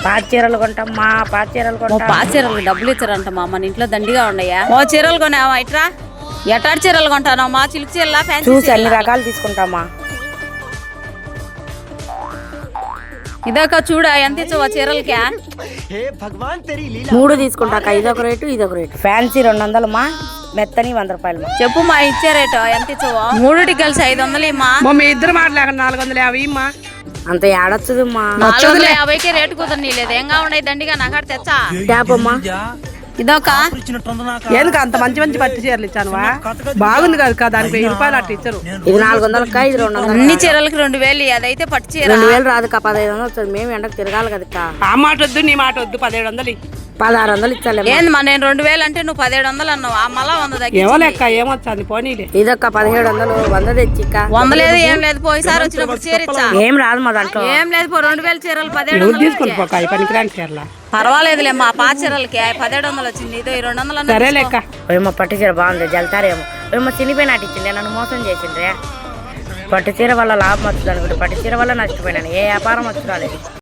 పాత చీరలు కొంటాం మా పాత చీరలు కొంటాం. పాత చీరలు డబ్బులు ఇచ్చారంట మా మన ఇంట్లో దండిగా ఉన్నాయా. ఓ చీరలు కొనావా ఇట్రా. ఎటాటి చీరలు కొంటాను మా చిలుకు చీరలా ఫ్యాన్సీ చూసి అన్ని రకాలు తీసుకుంటామా. ఇదొక చూడ ఎంత ఇచ్చావా చీరలకి? 3 తీసుకుంటాక ఇదొక రేటు ఇదొక రేటు. ఫ్యాన్సీ 200 మా, మెత్తని 100 రూపాయలు మా. చెప్పు మా ఇచ్చే రేటు ఎంత ఇచ్చావో? 3టికి కలిసి 500 మా. మీ ఇద్దరు మాటలేక 450 మా. అంత ఏడొచ్చదు మా. 450కి రేటు కుదరని లేదు. ఏం కావాలి దండిగా నాకాడ తెచ్చా. ట్యాపమ్మా. ఇదొక ఎందుకు అంత మంచి మంచి పట్టు చీరలు ఇచ్చానువా? బాగుంది కదా, దానికి 1000 రూపాయలు అట్టు ఇచ్చారు. ఇది 400కా, ఇది 200. అన్ని చీరలకి 2000. అదైతే పట్టు చీర 2000 రాదు కా, 1500 వస్తుంది. మేము ఎండకు తిరగాలి కదా. ఆ మాట వద్దు నీ మాట వద్దు. 1700 1600 ఇచ్చాలే. ఏంది మా నేను 2000 అంటే నువ్వు 1700 అన్నావు. మళ్ళా 100 తగ్గి ఏమో లెక్క ఏమొచ్చాది పోనీలే. ఇదొక్క 1700 100 తెచ్చిక్క. 100 లేదు ఏం లేదు. పోయిసారి వచ్చినప్పుడు చీర ఇచ్చా. ఏం రాదు మా దాంట్లో. ఏం లేదు 2000 చీరలు 1700 తీసుకుని పోక ఈ పనికిరాని చీరల. పర్వాలేదులే మా పాత చీరలకి 1700 వచ్చింది. ఇదో 200 సరే లెక్క. ఏమో పట్టు చీర బాగుంది, జల్తారేమో. ఏమో చినిపోయినట్టు ఇచ్చిండే, నన్ను మోసం చేసిండ్రే. పట్టు చీర వల్ల లాభం వస్తుంది అనుకుంటే పట్టు చీర వల్ల నష్టపోయినాను. ఏ వ్యాపారం వచ్చి రాలేదు.